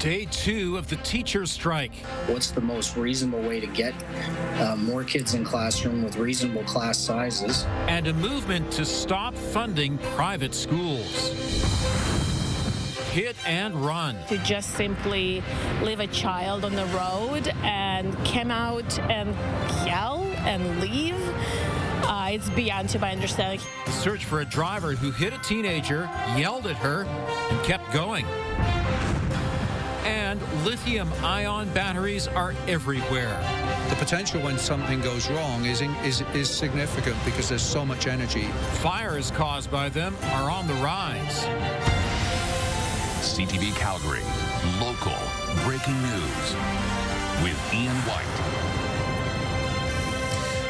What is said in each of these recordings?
Day 2 of the teacher strike. What's the most reasonable way to get more kids in classroom with reasonable class sizes? And a movement to stop funding private schools. Hit and run. To just simply leave a child on the road and come out and yell and leave, it's beyond to my understanding. The search for a driver who hit a teenager, yelled at her, and kept going. And lithium-ion batteries are everywhere. The potential when something goes wrong is significant because there's so much energy. Fires caused by them are on the rise. CTV Calgary, local breaking news with Ian White.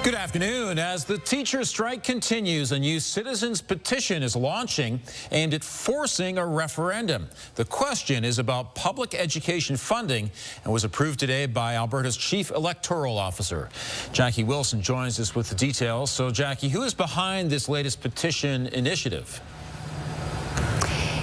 Good afternoon. As the teacher strike continues, a new citizens petition is launching aimed at forcing a referendum. The question is about public education funding and was approved today by Alberta's Chief Electoral Officer. Jackie Wilson joins us with the details. So, Jackie, who is behind this latest petition initiative?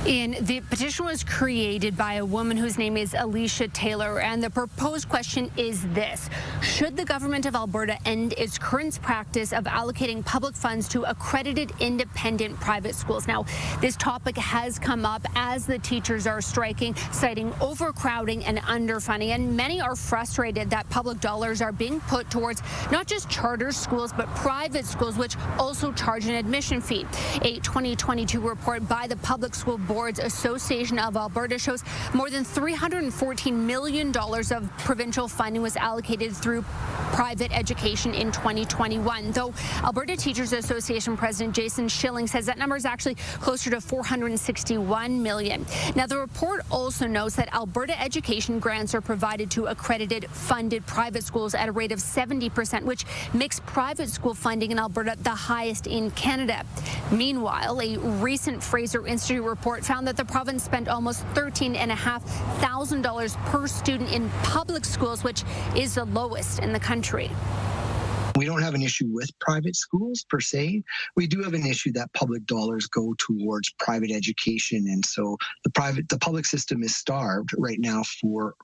The petition was created by a woman whose name is Alicia Taylor, and the proposed question is this: should the government of Alberta end its current practice of allocating public funds to accredited independent private schools? Now, this topic has come up as the teachers are striking, citing overcrowding and underfunding, and many are frustrated that public dollars are being put towards not just charter schools, but private schools, which also charge an admission fee. A 2022 report by the Public School Board's Association of Alberta shows more than $314 million of provincial funding was allocated through private education in 2021, though Alberta Teachers Association President Jason Schilling says that number is actually closer to $461 million. Now, the report also notes that Alberta education grants are provided to accredited funded private schools at a rate of 70%, which makes private school funding in Alberta the highest in Canada. Meanwhile, a recent Fraser Institute report found that the province spent almost $13,500 per student in public schools, which is the lowest in the country. We don't have an issue with private schools per se. We do have an issue that public dollars go towards private education, and so the public system is starved right now for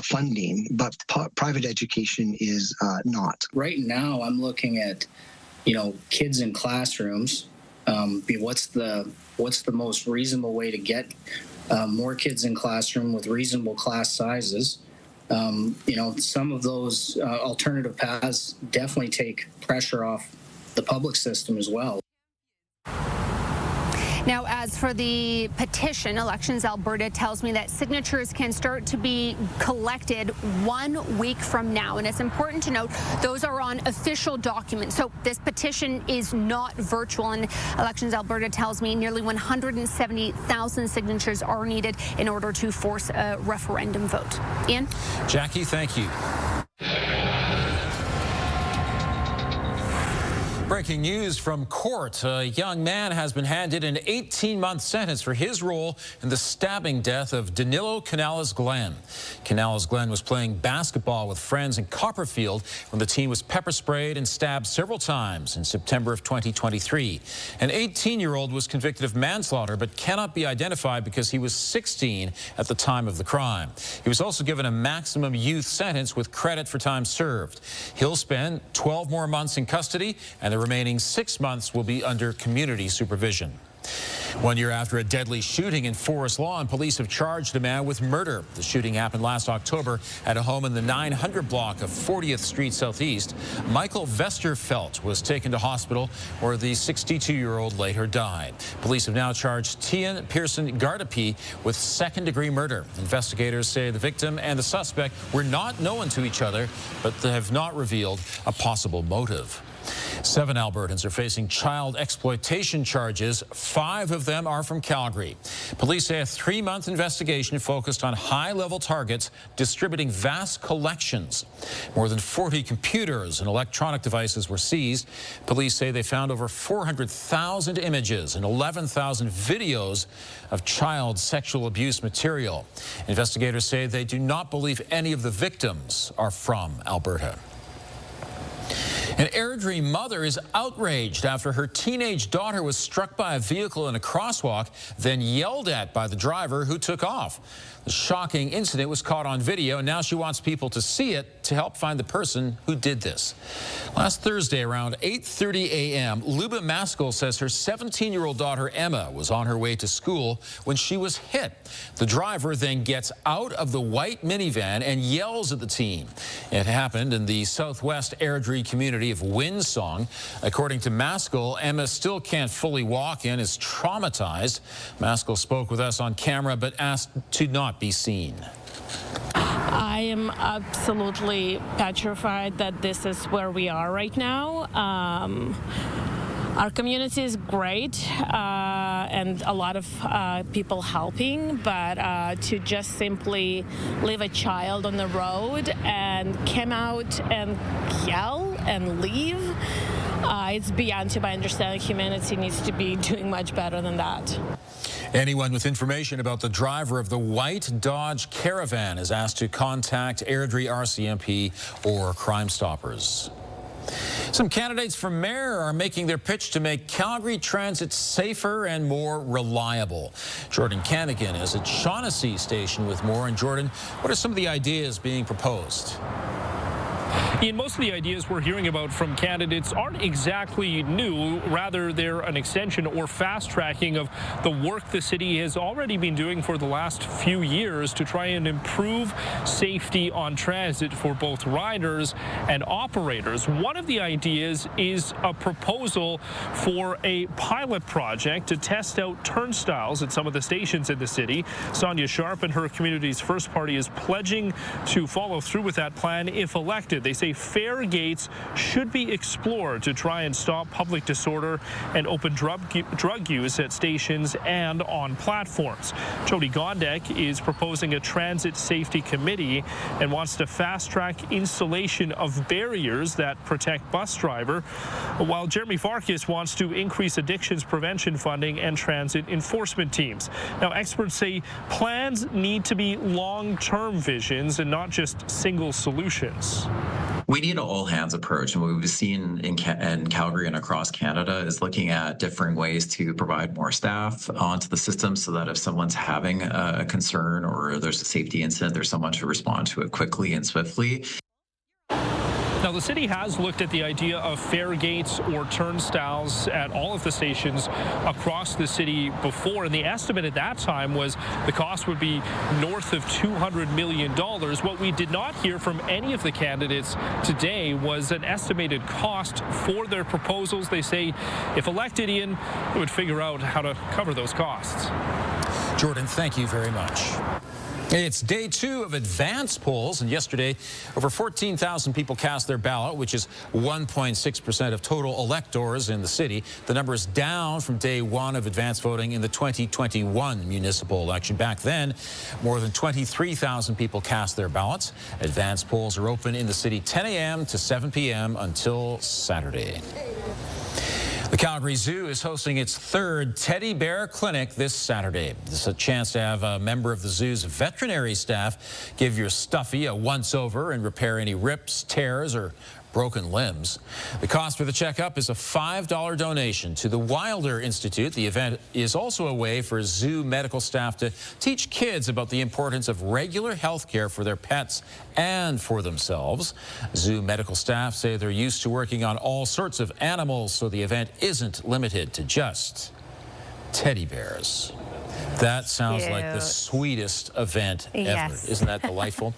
funding, but private education is not. Right now, I'm looking at, kids in classrooms. What's the most reasonable way to get more kids in classroom with reasonable class sizes? Some of those alternative paths definitely take pressure off the public system as well. Now, as for the petition, Elections Alberta tells me that signatures can start to be collected 1 week from now. And it's important to note those are on official documents. So this petition is not virtual. And Elections Alberta tells me nearly 170,000 signatures are needed in order to force a referendum vote. Ian? Jackie, thank you. Breaking news from court. A young man has been handed an 18-month sentence for his role in the stabbing death of Danilo Canales-Glenn. Canales-Glenn was playing basketball with friends in Copperfield when the teen was pepper sprayed and stabbed several times in September of 2023. An 18-year-old was convicted of manslaughter but cannot be identified because he was 16 at the time of the crime. He was also given a maximum youth sentence with credit for time served. He'll spend 12 more months in custody, and the remaining 6 months will be under community supervision. 1 year after a deadly shooting in Forest Lawn, police have charged a man with murder. The shooting happened last October at a home in the 900 block of 40th Street Southeast. Michael Vesterfelt was taken to hospital where the 62-year-old later died. Police have now charged Tian Pearson Gardapi with second-degree murder. Investigators say the victim and the suspect were not known to each other, but they have not revealed a possible motive. 7 Albertans are facing child exploitation charges. 5 of them are from Calgary. Police say a 3-month investigation focused on high-level targets distributing vast collections. More than 40 computers and electronic devices were seized. Police say they found over 400,000 images and 11,000 videos of child sexual abuse material. Investigators say they do not believe any of the victims are from Alberta. An Airdrie mother is outraged after her teenage daughter was struck by a vehicle in a crosswalk, then yelled at by the driver who took off. The shocking incident was caught on video, and now she wants people to see it to help find the person who did this. Last Thursday around 8:30 a.m., Luba Maskell says her 17-year-old daughter Emma was on her way to school when she was hit. The driver then gets out of the white minivan and yells at the teen. It happened in the southwest Airdrie community of Windsong. According to Maskell, Emma still can't fully walk and is traumatized. Maskell spoke with us on camera but asked to not be seen. I am absolutely petrified that this is where we are right now. Our community is great and a lot of people helping, but to just simply leave a child on the road and come out and yell and leave, it's beyond to my understanding. Humanity needs to be doing much better than that. Anyone with information about the driver of the white Dodge Caravan is asked to contact Airdrie RCMP or Crime Stoppers. Some candidates for mayor are making their pitch to make Calgary transit safer and more reliable. Jordan Canigan is at Shaughnessy Station with more. And Jordan, what are some of the ideas being proposed? Ian, most of the ideas we're hearing about from candidates aren't exactly new. Rather, they're an extension or fast-tracking of the work the city has already been doing for the last few years to try and improve safety on transit for both riders and operators. One of the ideas is a proposal for a pilot project to test out turnstiles at some of the stations in the city. Sonia Sharp and her community's First Party is pledging to follow through with that plan if elected. They say fare gates should be explored to try and stop public disorder and open drug use at stations and on platforms. Jody Gondek is proposing a transit safety committee and wants to fast-track installation of barriers that protect bus driver, while Jeremy Farkas wants to increase addictions prevention funding and transit enforcement teams. Now, experts say plans need to be long-term visions and not just single solutions. We need an all-hands approach, and what we've seen in Calgary and across Canada is looking at different ways to provide more staff onto the system so that if someone's having a concern or there's a safety incident, there's someone to respond to it quickly and swiftly. Now, the city has looked at the idea of fare gates or turnstiles at all of the stations across the city before, and the estimate at that time was the cost would be north of $200 million. What we did not hear from any of the candidates today was an estimated cost for their proposals. They say if elected, Ian, they would figure out how to cover those costs. Jordan, thank you very much. It's day 2 of advance polls, and yesterday over 14,000 people cast their ballot, which is 1.6% of total electors in the city. The number is down from day 1 of advance voting in the 2021 municipal election. Back then, more than 23,000 people cast their ballots. Advance polls are open in the city 10 a.m. to 7 p.m. until Saturday. The Calgary Zoo is hosting its 3rd Teddy Bear Clinic this Saturday. This is a chance to have a member of the zoo's veterinary staff give your stuffy a once-over and repair any rips, tears, or broken limbs. The cost for the checkup is a $5 donation to the Wilder Institute. The event is also a way for zoo medical staff to teach kids about the importance of regular health care for their pets and for themselves. Zoo medical staff say they're used to working on all sorts of animals, so the event isn't limited to just teddy bears. That sounds like the sweetest event ever. Yes. Isn't that delightful?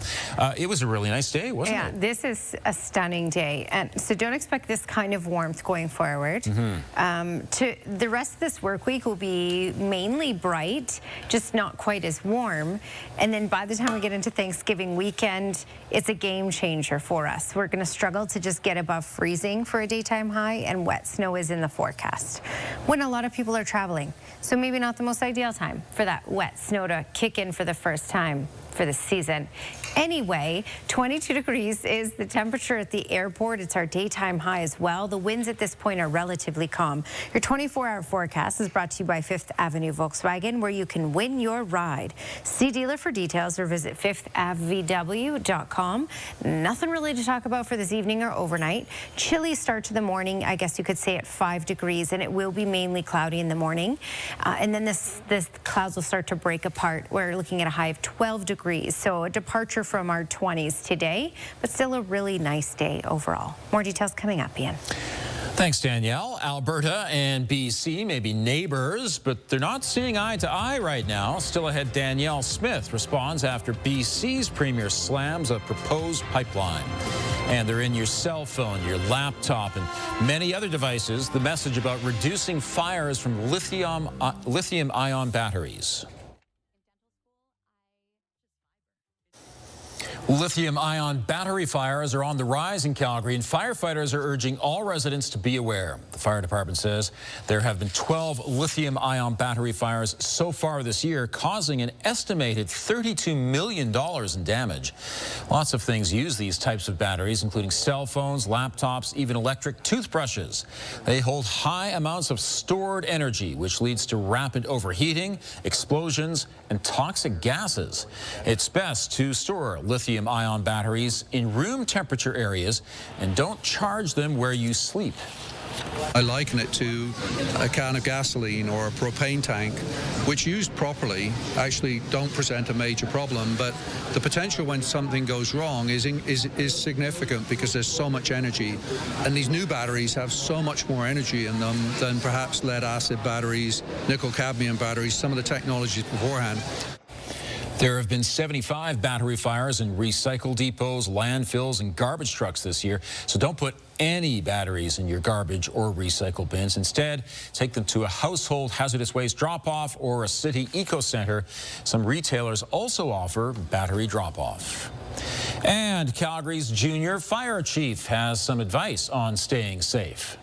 It was a really nice day, wasn't it? Yeah, this is a stunning day. And so don't expect this kind of warmth going forward. To the rest of this work week will be mainly bright, just not quite as warm. And then by the time we get into Thanksgiving weekend, it's a game changer for us. We're going to struggle to just get above freezing for a daytime high, and wet snow is in the forecast when a lot of people are traveling. So maybe not the most ideal time for that wet snow to kick in for the first time. for the season. Anyway, 22 degrees is the temperature at the airport. It's our daytime high as well. The winds at this point are relatively calm. Your 24-hour forecast is brought to you by Fifth Avenue Volkswagen, where you can win your ride. See dealer for details or visit fifthfvw.com. Nothing really to talk about for this evening or overnight. Chilly start to the morning, I guess you could say, at 5 degrees, and it will be mainly cloudy in the morning. And then this clouds will start to break apart. We're looking at a high of 12 degrees, so a departure from our 20s today, but still a really nice day overall. More details coming up, Ian. Thanks, Danielle. Alberta and BC may be neighbors, but they're not seeing eye to eye right now. Still ahead, Danielle Smith responds after BC's premier slams a proposed pipeline. And they're in your cell phone, your laptop, and many other devices. The message about reducing fires from lithium-ion batteries. Lithium-ion battery fires are on the rise in Calgary, and firefighters are urging all residents to be aware. The fire department says there have been 12 lithium-ion battery fires so far this year, causing an estimated $32 million in damage. Lots of things use these types of batteries, including cell phones, laptops, even electric toothbrushes. They hold high amounts of stored energy, which leads to rapid overheating, explosions, and toxic gases. It's best to store lithium-ion batteries in room temperature areas and don't charge them where you sleep. I liken it to a can of gasoline or a propane tank, which used properly actually don't present a major problem, but the potential when something goes wrong is significant because there's so much energy, and these new batteries have so much more energy in them than perhaps lead-acid batteries, nickel-cadmium batteries, some of the technologies beforehand. There have been 75 battery fires in recycle depots, landfills, and garbage trucks this year. So don't put any batteries in your garbage or recycle bins. Instead, take them to a household hazardous waste drop-off or a city eco-center. Some retailers also offer battery drop-off. And Calgary's junior fire chief has some advice on staying safe.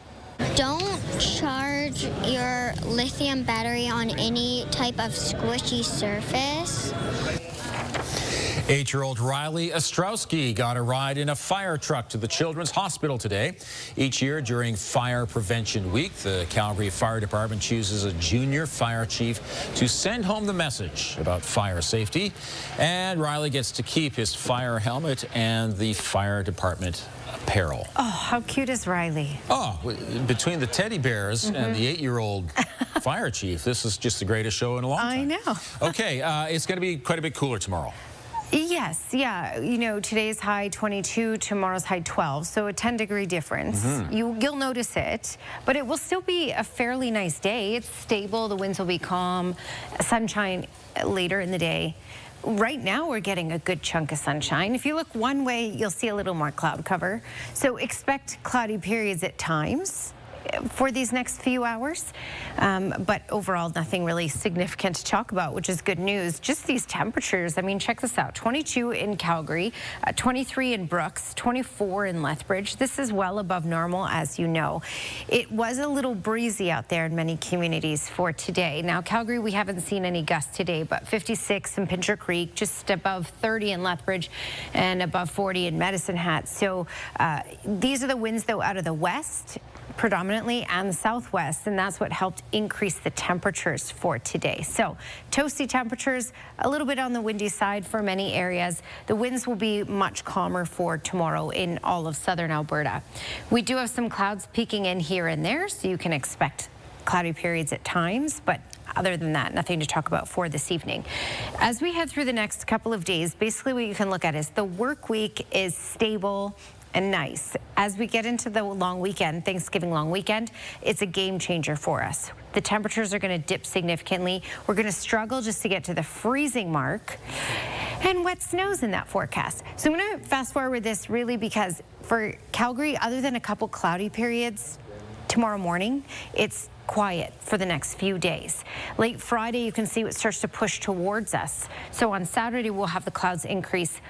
Don't charge your lithium battery on any type of squishy surface. 8-year-old Riley Ostrowski got a ride in a fire truck to the Children's Hospital today. Each year during Fire Prevention Week, the Calgary Fire Department chooses a junior fire chief to send home the message about fire safety. And Riley gets to keep his fire helmet and the fire department apparel. Oh, how cute is Riley? Oh, between the teddy bears and the 8-year-old fire chief, this is just the greatest show in a long time. I know. Okay, it's going to be quite a bit cooler tomorrow. Yes, yeah. You know, today's high 22, tomorrow's high 12, so a 10-degree difference. You'll notice it, but it will still be a fairly nice day. It's stable, the winds will be calm, sunshine later in the day. Right now, we're getting a good chunk of sunshine. If you look one way, you'll see a little more cloud cover. So expect cloudy periods at times for these next few hours, but overall nothing really significant to talk about, which is good news. Just these temperatures, I mean, check this out. 22 in Calgary, 23 in Brooks, 24 in Lethbridge. This is well above normal, as you know. It was a little breezy out there in many communities for today. Now, Calgary, we haven't seen any gusts today, but 56 in Pincher Creek, just above 30 in Lethbridge, and above 40 in Medicine Hat. So these are the winds, though, out of the west predominantly and the southwest, and that's what helped increase the temperatures for today. So toasty temperatures, a little bit on the windy side for many areas. The winds will be much calmer for tomorrow in all of southern Alberta. We do have some clouds peeking in here and there, so you can expect cloudy periods at times, but other than that, nothing to talk about for this evening. As we head through the next couple of days, basically what you can look at is the work week is stable and nice. As we get into the long weekend, Thanksgiving long weekend, it's a game changer for us. The temperatures are going to dip significantly. We're going to struggle just to get to the freezing mark, and wet snows in that forecast. So I'm going to fast forward this really because for Calgary, other than a couple cloudy periods tomorrow morning, it's quiet for the next few days. Late Friday, you can see it starts to push towards us. So on Saturday, we'll have the clouds increase.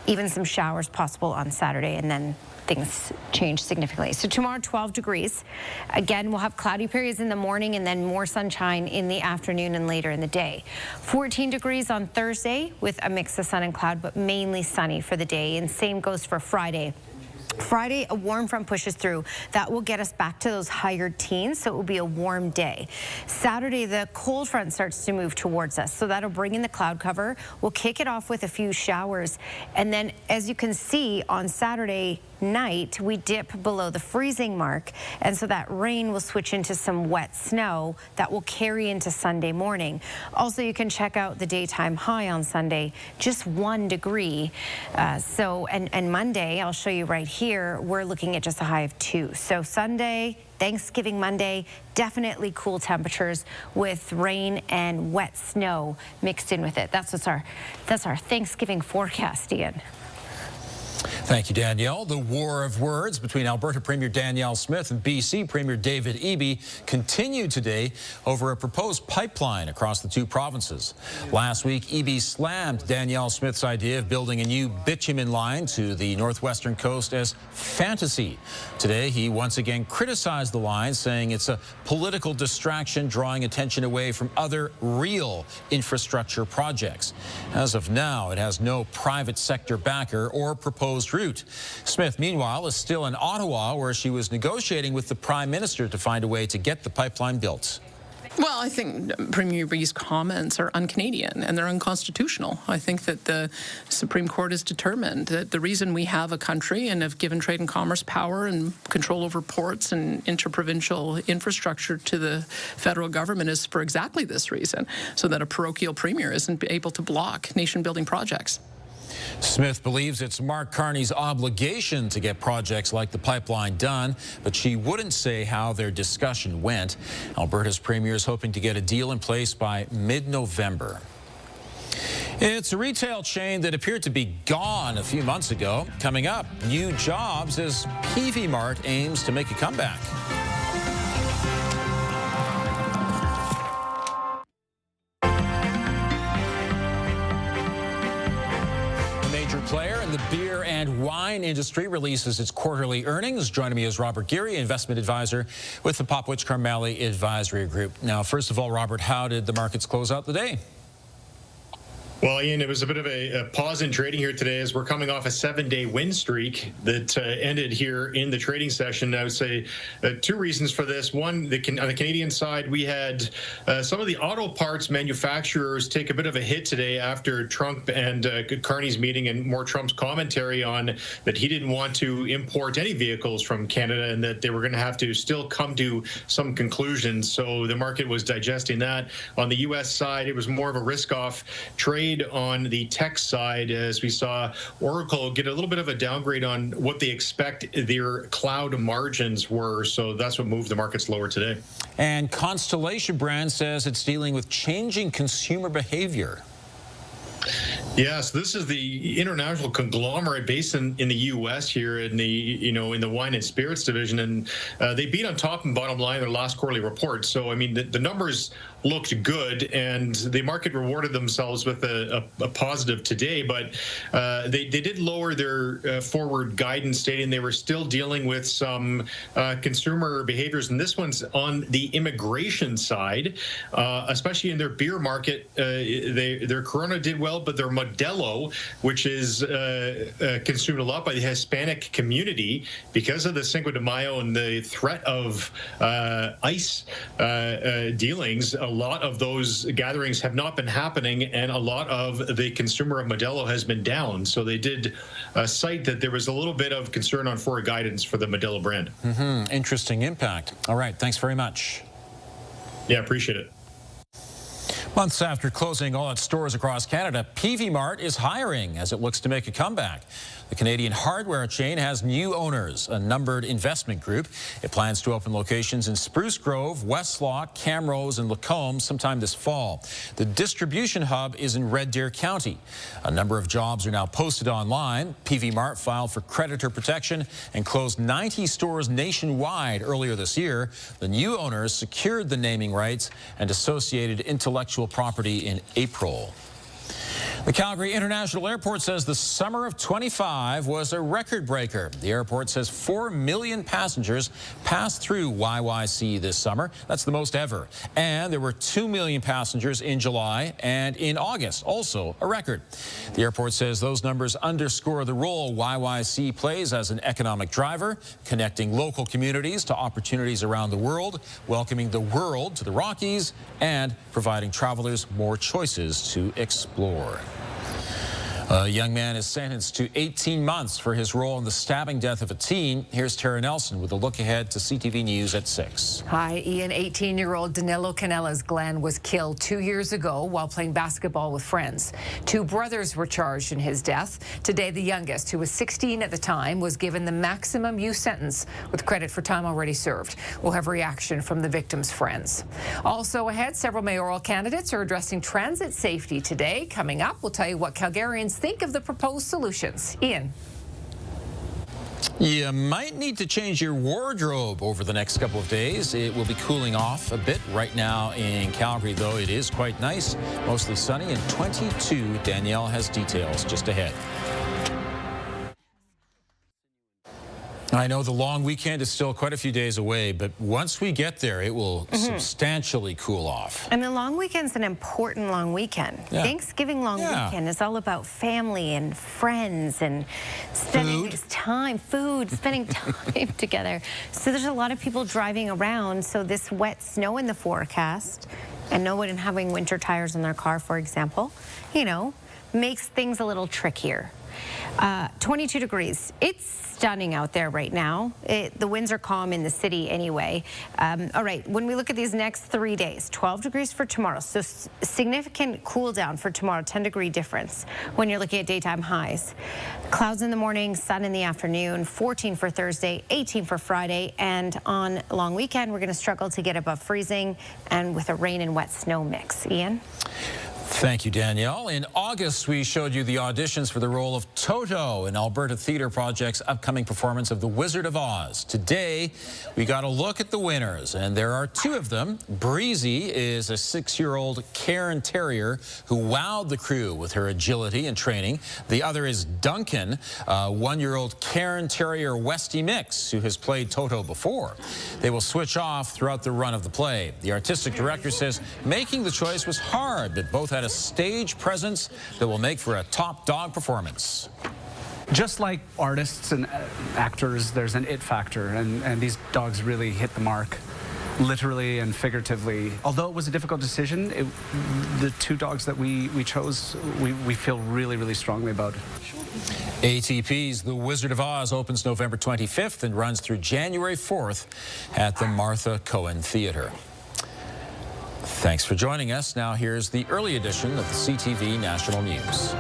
even some showers possible on Saturday, and then things change significantly. So tomorrow, 12 degrees. Again, we'll have cloudy periods in the morning and then more sunshine in the afternoon and later in the day. 14 degrees on Thursday with a mix of sun and cloud, but mainly sunny for the day. And same goes for Friday. Friday, a warm front pushes through. That will get us back to those higher teens, so it will be a warm day. Saturday, the cold front starts to move towards us, so that'll bring in the cloud cover. We'll kick it off with a few showers. And then, as you can see, on Saturday night, we dip below the freezing mark, and so that rain will switch into some wet snow that will carry into Sunday morning. Also, you can check out the daytime high on Sunday, just 1 degree. And Monday, I'll show you right here, we're looking at just a high of 2. So Sunday, Thanksgiving Monday, definitely cool temperatures with rain and wet snow mixed in with it. That's our Thanksgiving forecast, Ian. Thank you, Danielle. The war of words between Alberta Premier Danielle Smith and BC Premier David Eby continued today over a proposed pipeline across the two provinces. Last week, Eby slammed Danielle Smith's idea of building a new bitumen line to the northwestern coast as fantasy. Today, he once again criticized the line, saying it's a political distraction, drawing attention away from other real infrastructure projects. As of now, it has no private sector backer or proposed route. Smith, meanwhile, is still in Ottawa, where she was negotiating with the Prime Minister to find a way to get the pipeline built. Well, I think Premier Eby's comments are un-Canadian and they're unconstitutional. I think that the Supreme Court is determined that the reason we have a country and have given trade and commerce power and control over ports and interprovincial infrastructure to the federal government is for exactly this reason, so that a parochial premier isn't able to block nation-building projects. Smith believes it's Mark Carney's obligation to get projects like the pipeline done, but she wouldn't say how their discussion went. Alberta's premier is hoping to get a deal in place by mid-November. It's a retail chain that appeared to be gone a few months ago. Coming up, new jobs as Peavey Mart aims to make a comeback. Player in the beer and wine industry releases its quarterly earnings. Joining me is Robert Geary, investment advisor with the Popwich Carmeli Advisory Group. Now, first of all, Robert, how did the markets close out the day? Well, Ian, it was a bit of a pause in trading here today as we're coming off a 7-day win streak that ended here in the trading session. I would say two reasons for this. One, on the Canadian side, we had some of the auto parts manufacturers take a bit of a hit today after Trump and Carney's meeting and more Trump's commentary on that he didn't want to import any vehicles from Canada and that they were going to have to still come to some conclusions. So the market was digesting that. On the U.S. side, it was more of a risk-off trade on the tech side, as we saw Oracle get a little bit of a downgrade on what they expect their cloud margins were. So that's what moved the markets lower today. And Constellation Brands says it's dealing with changing consumer behavior. Yes, this is the international conglomerate based in the U.S. here in the in the wine and spirits division, and they beat on top and bottom line in their last quarterly report. So I mean the numbers looked good, and the market rewarded themselves with a positive today. But they did lower their forward guidance, stating they were still dealing with some consumer behaviors, and this one's on the immigration side, especially in their beer market. Their Corona did well, but their Modelo, which is consumed a lot by the Hispanic community because of the Cinco de Mayo and the threat of ICE dealings, a lot of those gatherings have not been happening, and a lot of the consumer of Modelo has been down. So they did cite that there was a little bit of concern on forward guidance for the Modelo brand. Interesting impact. All right, thanks very much. Yeah, appreciate it. Months after closing all its stores across Canada, Peavey Mart is hiring as it looks to make a comeback. The Canadian hardware chain has new owners, a numbered investment group. It plans to open locations in Spruce Grove, Westlock, Camrose, and Lacombe sometime this fall. The distribution hub is in Red Deer County. A number of jobs are now posted online. Peavey Mart filed for creditor protection and closed 90 stores nationwide earlier this year. The new owners secured the naming rights and associated intellectual property in April. The Calgary International Airport says the summer of 25 was a record breaker. The airport says 4 million passengers passed through YYC this summer. That's the most ever. And there were 2 million passengers in July and in August, also a record. The airport says those numbers underscore the role YYC plays as an economic driver, connecting local communities to opportunities around the world, welcoming the world to the Rockies, and providing travelers more choices to explore. A young man is sentenced to 18 months for his role in the stabbing death of a teen. Here's Tara Nelson with a look ahead to CTV News at 6. Hi, Ian. 18-year-old Danilo Canales-Glenn was killed 2 years ago while playing basketball with friends. 2 brothers were charged in his death. Today, the youngest, who was 16 at the time, was given the maximum youth sentence with credit for time already served. We'll have reaction from the victim's friends. Also ahead, several mayoral candidates are addressing transit safety today. Coming up, we'll tell you what Calgarians think of the proposed solutions. Ian. You might need to change your wardrobe over the next couple of days. It will be cooling off a bit right now in Calgary, though it is quite nice. Mostly sunny and 22. Danielle has details just ahead. I know the long weekend is still quite a few days away, but once we get there, it will substantially cool off. And the long weekend's an important long weekend. Yeah. Thanksgiving long weekend is all about family and friends and spending spending time together. So there's a lot of people driving around. So this wet snow in the forecast and no one having winter tires on their car, for example, you know, makes things a little trickier. 22 degrees. It's stunning out there right now. The winds are calm in the city anyway. All right, when we look at these next 3 days, 12 degrees for tomorrow. So significant cool down for tomorrow, 10-degree difference when you're looking at daytime highs. Clouds in the morning, sun in the afternoon, 14 for Thursday, 18 for Friday. And on a long weekend, we're going to struggle to get above freezing and with a rain and wet snow mix. Ian? Thank you, Danielle. In August, we showed you the auditions for the role of Toto in Alberta Theatre Project's upcoming performance of The Wizard of Oz. Today, we got a look at the winners, and there are 2 of them. Breezy is a 6-year-old Cairn Terrier who wowed the crew with her agility and training. The other is Duncan, a 1-year-old Cairn Terrier Westie mix who has played Toto before. They will switch off throughout the run of the play. The artistic director says making the choice was hard, but both had a stage presence that will make for a top dog performance. Just like artists and actors, there's an it factor, and these dogs really hit the mark, literally and figuratively. Although it was a difficult decision, the 2 dogs that we chose, we feel really, really strongly about. ATP's The Wizard of Oz opens November 25th and runs through January 4th at the Martha Cohen Theatre. Thanks for joining us. Now here's the early edition of the CTV National News.